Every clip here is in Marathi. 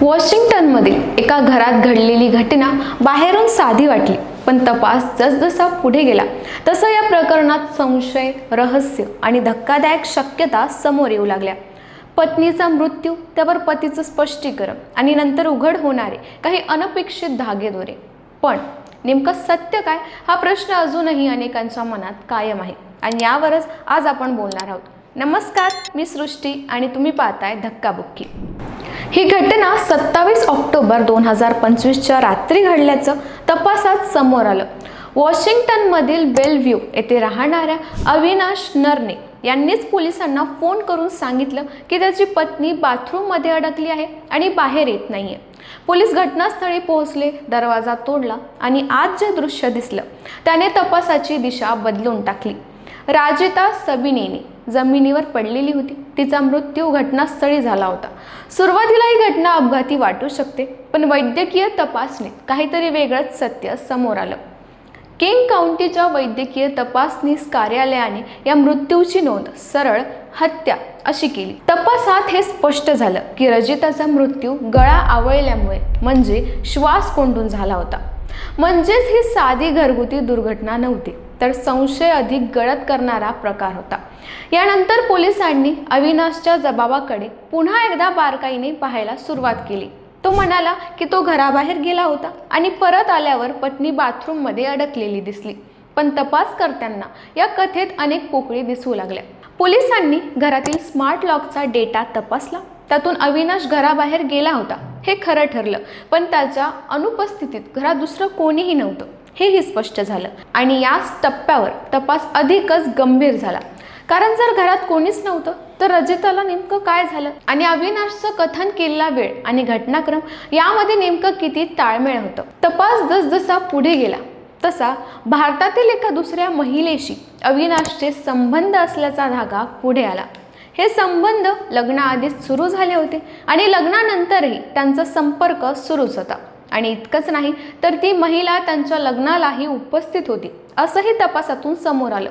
वॉशिंग्टनमधील एका घरात घडलेली घटना बाहेरून साधी वाटली, पण तपास जसजसा पुढे गेला तसं या प्रकरणात संशय, रहस्य आणि धक्कादायक शक्यता समोर येऊ लागल्या. पत्नीचा मृत्यू, त्यावर पतीचं स्पष्टीकरण आणि नंतर उघड होणारे काही अनपेक्षित धागेदोरे. पण नेमकं सत्य काय, हा प्रश्न अजूनही अनेकांच्या मनात कायम आहे आणि यावरच आज आपण बोलणार आहोत. नमस्कार, मी सृष्टी आणि तुम्ही पाहताय धक्काबुक्की. ही घटना 27 ऑक्टोबर 2025च्या रात्री घडल्याचं तपासात समोर आलं. वॉशिंग्टनमधील बेलव्ह्यू येथे राहणाऱ्या अविनाश नरने यांनीच पोलिसांना फोन करून सांगितलं की त्याची पत्नी बाथरूममध्ये अडकली आहे आणि बाहेर येत नाहीये. पोलीस घटनास्थळी पोहोचले, दरवाजा तोडला आणि आज जे दृश्य दिसलं त्याने तपासाची दिशा बदलून टाकली. राजिता सबिनेनी जमिनीवर पडलेली होती. तिचा मृत्यू घटनास्थळी झाला होता. सुरुवातीला ही घटना अपघाती वाटू शकते, पण वैद्यकीय तपासणीत काहीतरी वेगळंच सत्य समोर आलं. किंग काउंटीच्या वैद्यकीय तपासणी कार्यालयाने या मृत्यूची नोंद सरळ हत्या अशी केली. तपासात हे स्पष्ट झालं की रजिताचा मृत्यू गळा आवळल्यामुळे म्हणजे श्वास कोंडून झाला होता. म्हणजेच ही साधी घरगुती दुर्घटना नव्हती, तर संशय अधिक गडद करणारा प्रकार होता. यानंतर पोलिसांनी अविनाशच्या जबाबाकडे पुन्हा एकदा बारकाईने पाहायला सुरुवात केली. तो म्हणाला की तो घराबाहेर गेला होता आणि परत आल्यावर पत्नी बाथरूममध्ये अडकलेली दिसली. पण तपासकर्त्यांना या कथेत अनेक पोकळी दिसू लागल्या. पोलिसांनी घरातील स्मार्ट लॉकचा डेटा तपासला. त्यातून अविनाश घराबाहेर गेला होता हे खरं ठरलं, पण त्याच्या अनुपस्थितीत घरात दुसरं कोणीही नव्हतं हेही स्पष्ट झालं. आणि याच टप्प्यावर तपास अधिकच गंभीर झाला, कारण जर घरात कोणीच नव्हतं तर रजिताला नेमकं काय झालं आणि अविनाशचं कथन केलेला वेळ आणि घटनाक्रम यामध्ये नेमकं किती ताळमेळ होतं. तपास जसजसा पुढे गेला तसा भारतातील एका दुसऱ्या महिलेशी अविनाशचे संबंध असल्याचा धागा पुढे आला. हे संबंध लग्नाआधीच सुरू झाले होते आणि लग्नानंतरही त्यांचा संपर्क सुरूच होता. आणि इतकंच नाही तर ती महिला त्यांच्या लग्नालाही उपस्थित होती असंही तपासातून समोर आलं.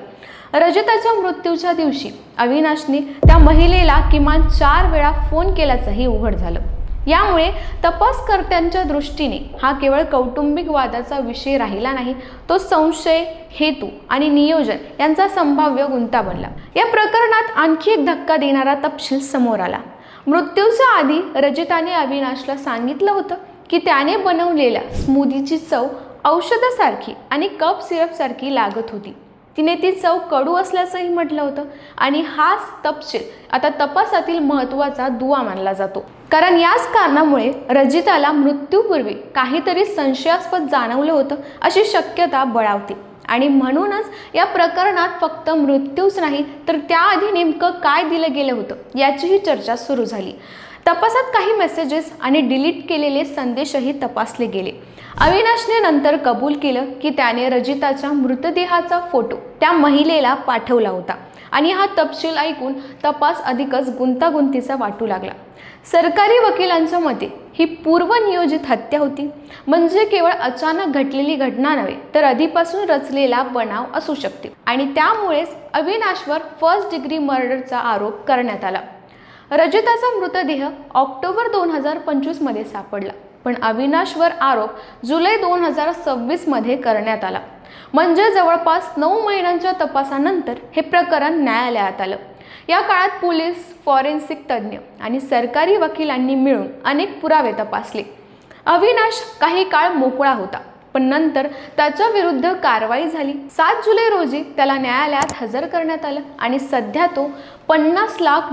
रजिताच्या मृत्यूच्या दिवशी अविनाशने त्या महिलेला किमान 4 वेळा फोन केल्याचंही उघड झालं. यामुळे तपासकर्त्यांच्या दृष्टीने हा केवळ कौटुंबिक वादाचा विषय राहिला नाही, तो संशय, हेतू आणि नियोजन यांचा संभाव्य गुंता बनला. या प्रकरणात आणखी एक धक्का देणारा तपशील समोर आला. मृत्यूच्या आधी रजिताने अविनाशला सांगितलं होतं की त्याने बनवलेल्या स्मूदीची चव औषधासारखी आणि कप सिरपसारखी लागत होती. तिने ती चव कडू असल्याचंही म्हटलं होतं. आणि हाच तपशील आता तपासातील महत्त्वाचा दुवा मानला जातो, कारण याच कारणामुळे रजिताला मृत्यूपूर्वी काहीतरी संशयास्पद जाणवलं होतं अशी शक्यता बळावते. आणि म्हणूनच या प्रकरणात फक्त मृत्यूच नाही तर त्याआधी नेमकं काय दिलं गेलं होतं याचीही चर्चा सुरू झाली. तपासात काही मेसेजेस आणि डिलीट केलेले संदेशही तपासले गेले. अविनाशने नंतर कबूल केलं की त्याने रजिताच्या मृतदेहाचा फोटो त्या महिलेला पाठवला होता आणि हा तपशील ऐकून तपास अधिकच गुंतागुंतीचा वाटू लागला. सरकारी वकिलांच्या मते ही पूर्वनियोजित हत्या होती, म्हणजे केवळ अचानक घडलेली घटना नव्हे तर आधीपासून रचलेला बनाव असू शकते. आणि त्यामुळेच अविनाशवर फर्स्ट डिग्री मर्डरचा आरोप करण्यात आला. रजिताचा मृतदेह ऑक्टोबर 2025 मध्ये सापडला, पण अविनाशवर आरोप जुलै 2026 मध्ये करण्यात आला. म्हणजे जवळपास 9 महिन्यांच्या तपासानंतर हे प्रकरण न्यायालयात आलं. या काळात पोलीस, फॉरेन्सिक तज्ज्ञ आणि सरकारी वकिलांनी मिळून अनेक पुरावे तपासले. अविनाश काही काळ मोकळा होता, पण नंतर त्याच्या विरुद्ध कारवाई झाली. 7 जुलै रोजी त्याला न्यायालयात हजर करण्यात आलं आणि सध्या तो $50 लाख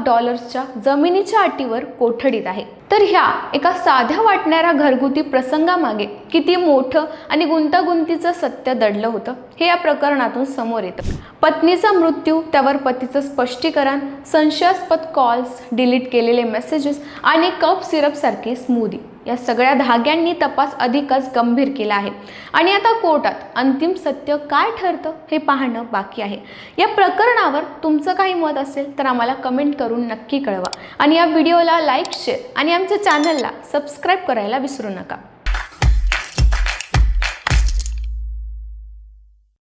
जमिनीच्या अटीवर कोठडीत आहे. तर ह्या एका साध्या वाटणाऱ्या घरगुती प्रसंगामागे किती मोठं आणि गुंतागुंतीचं सत्य दडलं होतं हे या प्रकरणातून समोर येतं. पत्नीचा मृत्यू, त्यावर पतीचं स्पष्टीकरण, संशयास्पद कॉल्स, डिलीट केलेले मेसेजेस आणि कप सिरपसारखी स्मूदी या सगळ्या धाग्यांनी तपास अधिकच गंभीर केला आहे. आणि आता कोर्टात अंतिम सत्य काय ठरतं हे पाहणं बाकी आहे. या प्रकरणावर तुमचं काही मत असेल तर आम्हाला कमेंट करून नक्की कळवा आणि या व्हिडिओला लाईक, शेअर आणि आमच्या चॅनलला सबस्क्राईब करायला विसरू नका.